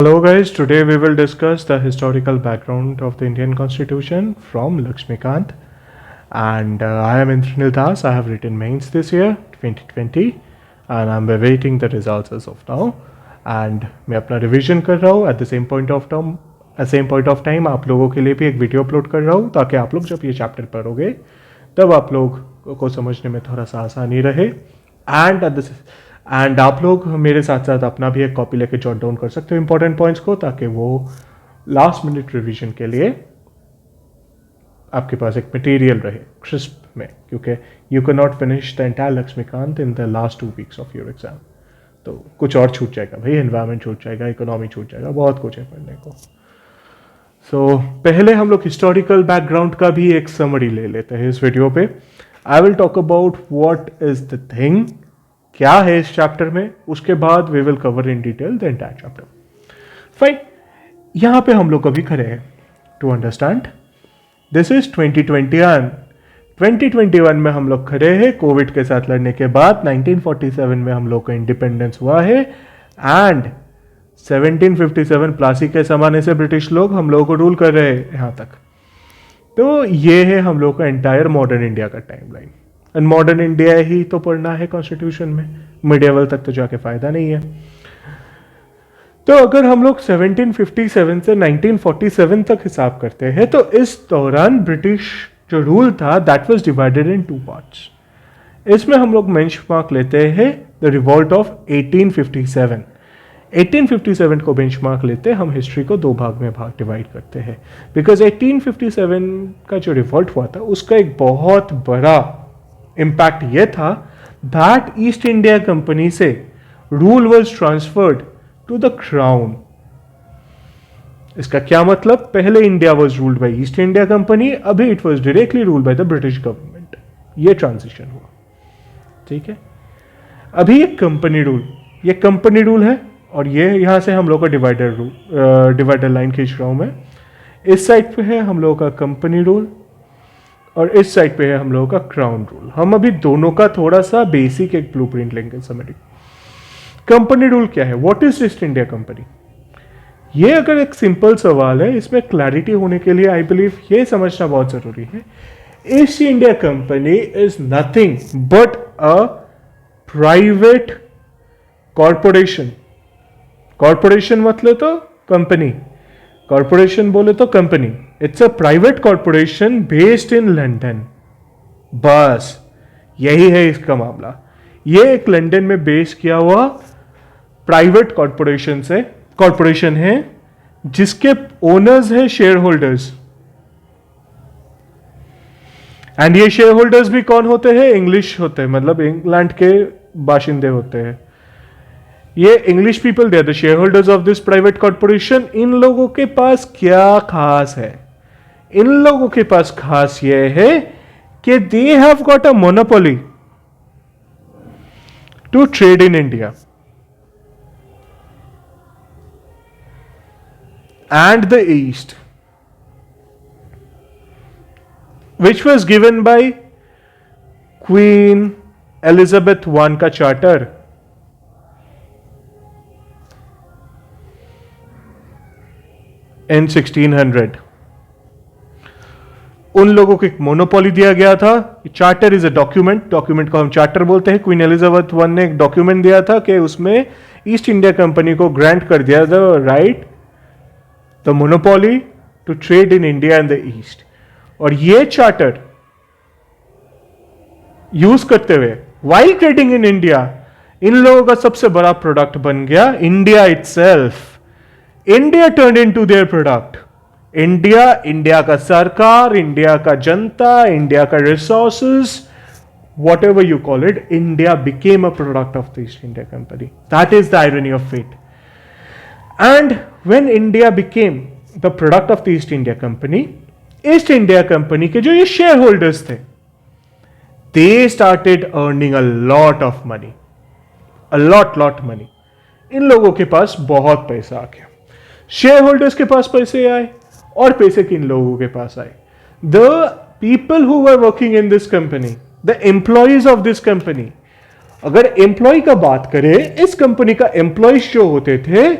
Hello guys, today we will discuss the historical background of the Indian Constitution from Lakshmikant and I am Indranil Das. I have written mains this year 2020 and I am awaiting the results as of now and मैं अपना revision कर रहा हूँ at the same point of time आप लोगों के लिए भी एक वीडियो अपलोड कर रहा हूँ ताकि आप लोग जब ये चैप्टर पढ़ोगे तब आप लोग को समझने में थोड़ा सा आसानी रहे एंड आप लोग मेरे साथ साथ अपना भी एक कॉपी लेके जॉट डाउन कर सकते हो इंपॉर्टेंट पॉइंट्स को ताकि वो लास्ट मिनट रिवीजन के लिए आपके पास एक मटेरियल रहे क्रिस्प में, क्योंकि you can not finish the entire Laxmikanth in the last 2 weeks of your exam. तो कुछ और छूट जाएगा भाई, एनवायरमेंट छूट जाएगा, इकोनॉमी छूट जाएगा, बहुत कुछ है पढ़ने को. सो पहले हम लोग हिस्टोरिकल बैकग्राउंड का भी एक समरी ले लेते हैं इस वीडियो पे. I will talk about what is the thing, क्या है इस चैप्टर में, उसके बाद we will cover in detail the entire chapter. Fine, यहां पे हम लोग अभी खड़े हैं टू अंडरस्टैंड. This is 2021. 2021 में हम लोग खड़े हैं कोविड के साथ लड़ने के बाद. 1947 में हम लोग का इंडिपेंडेंस हुआ है एंड 1757 प्लासी के जमाने से ब्रिटिश लोग हम लोगों को रूल कर रहे हैं यहां तक. तो ये है हम लोग का एंटायर मॉडर्न इंडिया का टाइमलाइन. एंड मॉडर्न इंडिया ही तो पढ़ना है कॉन्स्टिट्यूशन में, मिडिएवल तक तो जाके फायदा नहीं है. तो अगर हम लोग 1757 से 1947 तक हिसाब करते हैं तो इस दौरान ब्रिटिश जो रूल था that was divided in 2 parts. इसमें हम लोग बेंचमार्क लेते हैं द रिवॉल्ट ऑफ 1857. 1857 को बेंचमार्क लेते हम हिस्ट्री को 2 भाग में डिवाइड करते हैं बिकॉज 1857 का जो रिवॉल्ट हुआ था उसका एक बहुत बड़ा इम्पैक्ट यह था दैट ईस्ट इंडिया कंपनी से rule was transferred to the crown. इसका क्या मतलब, पहले India was ruled by East India Company, अभी it was directly ruled by the British government. ये ट्रांजिशन हुआ, ठीक है. अभी ये कंपनी रूल है और ये यहां से हम लोग का डिवाइडर लाइन खींच रहा हूं मैं. इस साइड पे है हम लोगों का कंपनी रूल और इस साइड पे है हम लोगों का क्राउन रूल. हम अभी दोनों का थोड़ा सा बेसिक एक ब्लूप्रिंट लेंगे समरी. कंपनी रूल क्या है, what is east India company? ये अगर एक सिंपल सवाल है, इसमें क्लैरिटी होने के लिए आई बिलीव ये समझना बहुत जरूरी है. East India company is nothing but a private corporation. Corporation मतलब तो कंपनी, कॉरपोरेशन बोले तो company. It's a private corporation based in London. बस यही है इसका मामला. ये एक लंदन में बेस किया हुआ प्राइवेट कॉरपोरेशन है जिसके ओनर्स हैं शेयर होल्डर्स. एंड ये शेयर होल्डर्स भी कौन होते हैं, इंग्लिश होते हैं, मतलब इंग्लैंड के बाशिंदे होते हैं. ये English people, they are the shareholders of this private corporation. इन लोगों के पास क्या खास है, इन लोगों के पास खास ये है कि they have got a monopoly to trade in India and the east, which was given by Queen Elizabeth I का चार्टर. in 1600 उन लोगों को एक मोनोपोली दिया गया था. चार्टर इज अ डॉक्यूमेंट को हम चार्टर बोलते हैं. क्वीन एलिजाबेथ I ने एक डॉक्यूमेंट दिया था कि उसमें ईस्ट इंडिया कंपनी को ग्रांट कर दिया the right, the monopoly to trade in India and the East. और ये चार्टर यूज करते हुए वाइल ट्रेडिंग इन इंडिया इन लोगों का सबसे बड़ा प्रोडक्ट बन गया India itself. India turn into their product. India का सरकार, इंडिया का जनता, इंडिया का resources, whatever you call it, India became a product of the East India Company. That is the irony of fate. And when India became the product of the East India Company, East India Company के जो ये share holders थे, they started earning a lot of money. A lot money. इन लोगों के पास बहुत पैसा आ गया. Share holders के पास पैसे आए और पैसे किन लोगों के पास आए, the people who were working in this company, the employees of this company. अगर एम्प्लॉय का बात करें, इस कंपनी का एम्प्लॉइज जो होते थे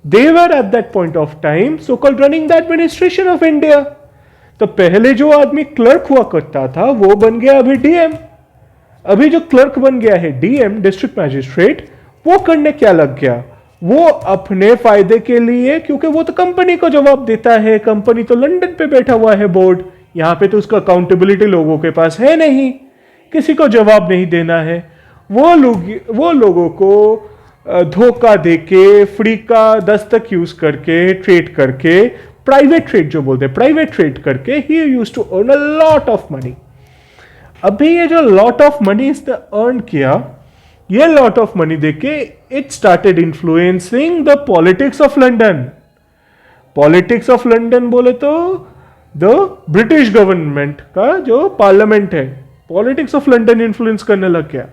They were at that point of time so called running the administration of India. तो पहले जो आदमी क्लर्क हुआ करता था वो बन गया अभी डीएम. अभी जो क्लर्क बन गया है डीएम, डिस्ट्रिक्ट मैजिस्ट्रेट, वो करने क्या लग गया? वो अपने फायदे के लिए, क्योंकि वो तो कंपनी को जवाब देता है, कंपनी तो लंदन पे बैठा हुआ है बोर्ड, यहां पे तो उसका अकाउंटेबिलिटी लोगों के पास है नहीं, किसी को जवाब नहीं देना है. वो लोगों को धोखा देके, फ्री का दस्तक यूज करके, ट्रेड करके, प्राइवेट ट्रेड जो बोलते हैं, प्राइवेट ट्रेड करके ही used to earn a lot of money. अभी ये जो लॉट ऑफ मनी इसने अर्न किया, ये लॉट ऑफ मनी देके it started influencing the politics of London. Politics of London बोले तो द ब्रिटिश गवर्नमेंट का जो पार्लियामेंट है, पॉलिटिक्स ऑफ लंदन इन्फ्लुएंस करने लग गया.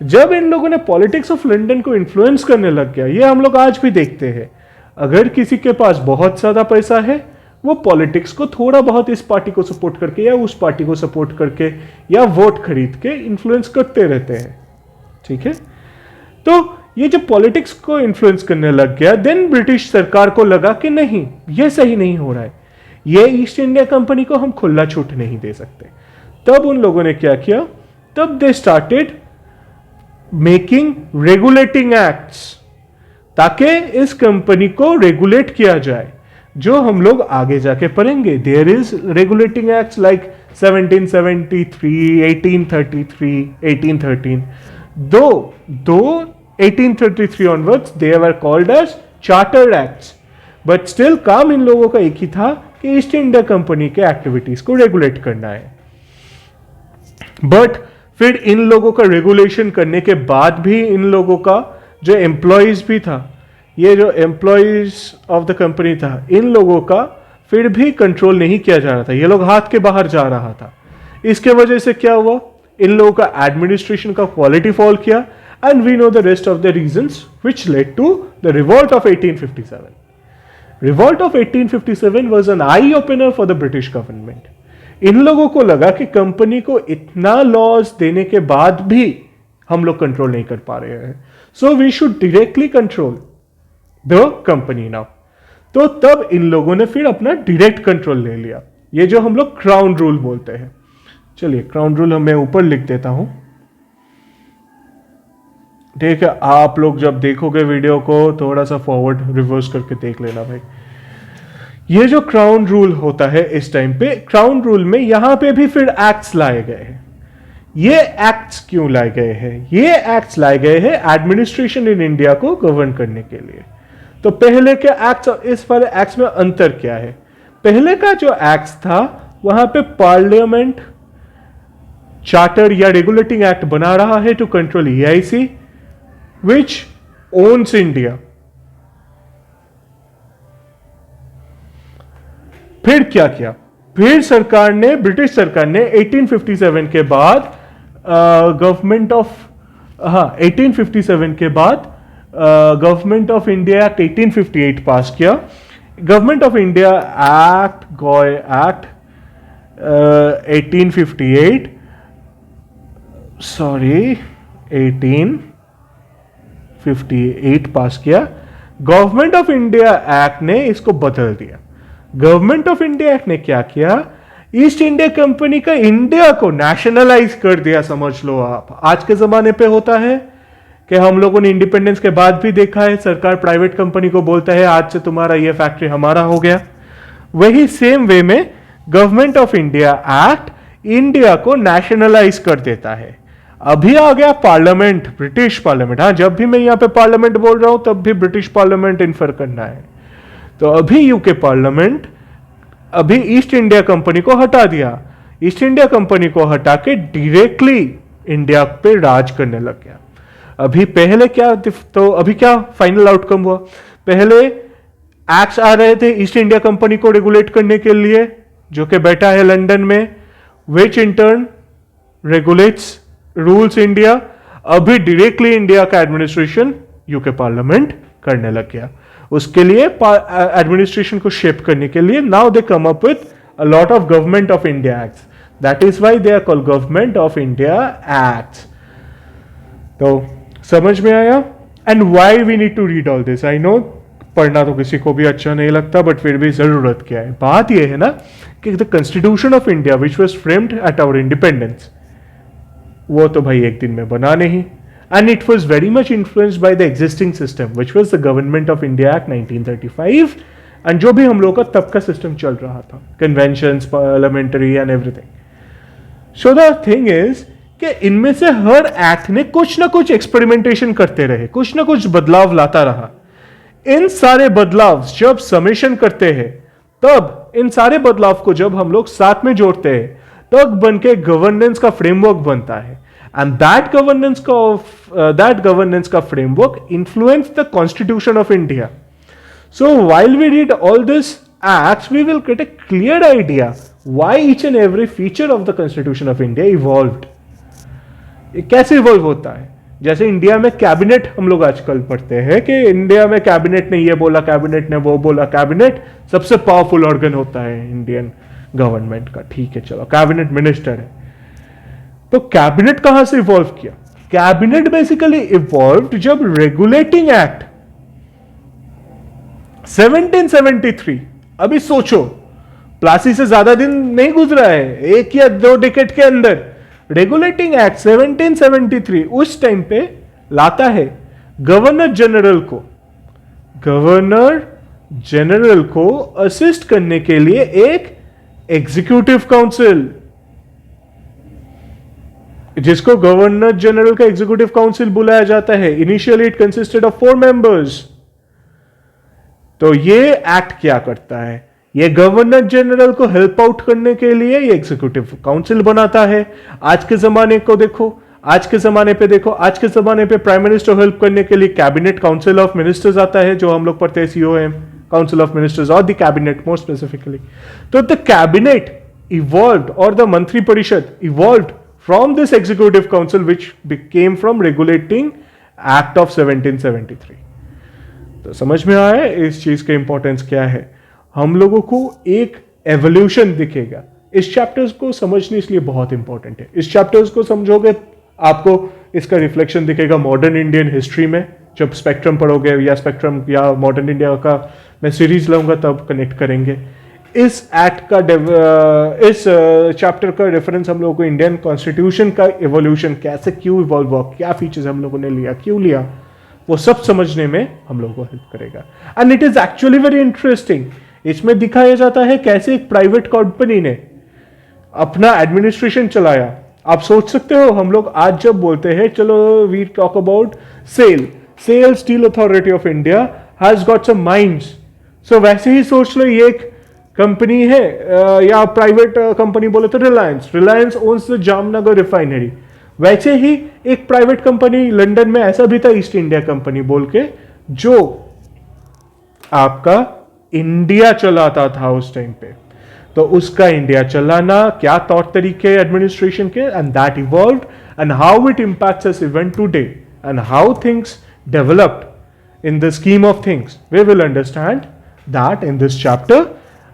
जब इन लोगों ने पॉलिटिक्स ऑफ लंदन को इन्फ्लुएंस करने लग गया, ये हम लोग आज भी देखते हैं. अगर किसी के पास बहुत ज्यादा पैसा है, वो पॉलिटिक्स को थोड़ा बहुत इस पार्टी को सपोर्ट करके या उस पार्टी को सपोर्ट करके या वोट खरीद के इन्फ्लुएंस करते रहते हैं. ठीक है, तो ये जब पॉलिटिक्स को इन्फ्लुएंस करने लग गया, देन ब्रिटिश सरकार को लगा कि नहीं, ये सही नहीं हो रहा है, ये ईस्ट इंडिया कंपनी को हम खुला छूट नहीं दे सकते. तब उन लोगों ने क्या किया? तब they started making regulating acts, ताकि इस कंपनी को रेगुलेट किया जाए, जो हम लोग आगे जाके पढ़ेंगे. There is regulating acts like 1773, 1833, 1813. दो 1833 onwards they were called as charter acts, but still काम इन लोगों का एक ही था कि ईस्ट इंडिया कंपनी के एक्टिविटीज को रेगुलेट करना है. बट फिर इन लोगों का रेगुलेशन करने के बाद भी इन लोगों का जो एम्प्लॉयज भी था, ये जो एम्प्लॉयज ऑफ द कंपनी था, इन लोगों का फिर भी कंट्रोल नहीं किया जा रहा था. ये लोग हाथ के बाहर जा रहा था. इसके वजह से क्या हुआ? इन लोगों का एडमिनिस्ट्रेशन का क्वालिटी फॉल किया, and we know the rest of the reasons which led to the revolt of 1857. Revolt of 1857 was an eye opener for the British government. इन लोगों को लगा कि कंपनी को इतना लॉस देने के बाद भी हम लोग कंट्रोल नहीं कर पा रहे हैं, so we should directly control the company now. तो तब इन लोगों ने फिर अपना डायरेक्ट कंट्रोल ले लिया, ये जो हम लोग क्राउन रूल बोलते हैं. चलिए क्राउन रूल मैं ऊपर लिख देता हूं. ठीक है, आप लोग जब देखोगे वीडियो को थोड़ा सा फॉरवर्ड रिवर्स करके देख लेना भाई. ये जो क्राउन रूल होता है इस टाइम पे, क्राउन रूल में यहां पे भी फिर एक्ट्स लाए गए हैं. ये एक्ट्स क्यों लाए गए हैं? ये एक्ट्स लाए गए हैं एडमिनिस्ट्रेशन इन इंडिया को गवर्न करने के लिए. तो पहले के एक्ट्स और इस वाले एक्ट्स में अंतर क्या है? पहले का जो एक्ट्स था वहां पे पार्लियामेंट चार्टर या रेगुलेटिंग एक्ट बना रहा है to control EIC which owns India. फिर क्या किया? फिर सरकार ने, ब्रिटिश सरकार ने 1857 के बाद गवर्नमेंट ऑफ 1857 के बाद गवर्नमेंट ऑफ इंडिया एक्ट 1858 पास किया. Government of India act, Gouy act 1858, sorry 1858 पास किया. गवर्नमेंट ऑफ इंडिया एक्ट ने इसको बदल दिया. गवर्नमेंट ऑफ इंडिया एक्ट ने क्या किया? ईस्ट इंडिया कंपनी का इंडिया को नेशनलाइज कर दिया. समझ लो आप, आज के जमाने पे होता है कि हम लोगों ने इंडिपेंडेंस के बाद भी देखा है, सरकार प्राइवेट कंपनी को बोलता है आज से तुम्हारा ये फैक्ट्री हमारा हो गया. वही सेम वे में government of India act India को नेशनलाइज कर देता है. अभी आ गया पार्लियामेंट, ब्रिटिश पार्लियामेंट. हाँ, जब भी मैं यहां पे पार्लियामेंट बोल रहा हूं तब भी ब्रिटिश पार्लियामेंट इन्फर करना है. तो अभी यूके पार्लियामेंट अभी ईस्ट इंडिया कंपनी को हटा दिया. ईस्ट इंडिया कंपनी को हटा के डायरेक्टली इंडिया पे राज करने लग गया. अभी पहले क्या, तो अभी क्या फाइनल आउटकम हुआ? पहले एक्ट्स आ रहे थे ईस्ट इंडिया कंपनी को रेगुलेट करने के लिए, जो कि बैठा है लंदन में, which in turn regulates rules India. अभी डायरेक्टली इंडिया का एडमिनिस्ट्रेशन यूके पार्लियामेंट करने लग गया. उसके लिए एडमिनिस्ट्रेशन को शेप करने के लिए now they come up with a lot of government of India acts. That is why they are called government of India acts. तो समझ में आया? And why we need to read all this? I know पढ़ना तो किसी को भी अच्छा नहीं लगता, बट फिर भी ज़रूरत क्या है। बात यह है ना कि the constitution of India which was framed at our independence, वो तो भाई एक दिन में बना नहीं, and it was very much influenced by the existing system which was the government of India act 1935, and जो भी हम लोग का तब का सिस्टम चल रहा था, conventions, parliamentary and everything. So the thing is कि इनमें से हर एक्ट ने कुछ ना कुछ एक्सपेरिमेंटेशन करते रहे, कुछ ना कुछ बदलाव लाता रहा। इन सारे बदलाव जब समेशन करते हैं, तब इन सारे बदलाव को जब हम लोग साथ में जोड़ते हैं, तब बन के गवर्नेंस का फ्रेमवर्क बनता है, एंड दैट गवर्नेंस का framework influence the constitution of India. So while we read all these acts, we will get a clear idea why each and every feature of the Constitution of India evolved. ये कैसे evolve होता है? जैसे India में cabinet हम लोग आजकल पढ़ते हैं कि इंडिया में कैबिनेट ने ये बोला, कैबिनेट ने वो बोला। कैबिनेट सबसे पावरफुल ऑर्गन होता है इंडियन गवर्नमेंट का, ठीक है, चलो कैबिनेट मिनिस्टर है। तो कैबिनेट कहां से इवॉल्व किया? कैबिनेट बेसिकली इवॉल्व जब रेगुलेटिंग एक्ट 1773, अभी सोचो, प्लासी से ज्यादा दिन नहीं गुजरा है, 1 या 2 डिकेड के अंदर रेगुलेटिंग एक्ट 1773 उस टाइम पे लाता है गवर्नर जनरल को असिस्ट करने के लिए एक एग्जीक्यूटिव काउंसिल, जिसको गवर्नर जनरल का एग्जीक्यूटिव काउंसिल बुलाया जाता है। Initially it consisted of 4 members. तो ये एक्ट क्या करता है? ये गवर्नर जनरल को हेल्प आउट करने के लिए ये एग्जीक्यूटिव काउंसिल बनाता है। आज के जमाने को देखो, आज के जमाने पे प्राइम मिनिस्टर हेल्प करने के लिए कैबिनेट काउंसिल ऑफ मिनिस्टर्स आता है, जो हम लोग पढ़ते हैं COM, काउंसिल ऑफ मिनिस्टर्स, और द कैबिनेट मोर स्पेसिफिकली। तो द कैबिनेट इवॉल्व्ड और द मंत्री परिषद evolved from this executive council which became from regulating act of 1773। तो समझ में आया इस चीज का इंपॉर्टेंस क्या है? हम लोगों को एक एवोल्यूशन दिखेगा। इस चैप्टर्स को समझने इसलिए बहुत इंपॉर्टेंट है। इस चैप्टर्स को समझोगे, आपको इसका रिफ्लेक्शन दिखेगा मॉडर्न इंडियन हिस्ट्री में। जब स्पेक्ट्रम पढ़ोगे या स्पेक्ट्रम या मॉडर्न इंडिया का मैं सीरीज लाऊंगा तब कनेक्ट करेंगे। इस एक्ट का इस चैप्टर का रेफरेंस हम लोगों को इंडियन कॉन्स्टिट्यूशन का एवोल्यूशन कैसे, क्यों इवॉल्व हुआ, क्या फीचर्स हम लोगों ने लिया, क्यों लिया, वो सब समझने में हम लोगों को हेल्प करेगा। And it is actually very interesting. इसमें दिखाया जाता है कैसे एक प्राइवेट कंपनी ने अपना एडमिनिस्ट्रेशन चलाया। आप सोच सकते हो, हम लोग आज जब बोलते हैं चलो we talk about SAIL Steel Authority of India has got some mines. So वैसे ही सोच लो, ये एक कंपनी है या प्राइवेट कंपनी बोले तो Reliance owns the Jamnagar refinery. वैसे ही एक प्राइवेट कंपनी लंदन में ऐसा भी था, ईस्ट इंडिया कंपनी बोल के, जो आपका इंडिया चलाता था उस टाइम पे। तो उसका इंडिया चलाना, क्या तौर तरीके एडमिनिस्ट्रेशन के, and that evolved and how it impacts us even today and how things developed in the scheme of things. We will understand that in this chapter,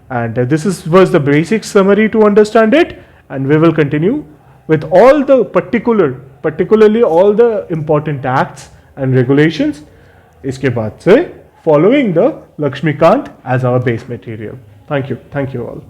and this was the basic summary to understand it, and we will continue with all the particularly all the important acts and regulations iske baad se, following the Lakshmikant as our base material. Thank you all.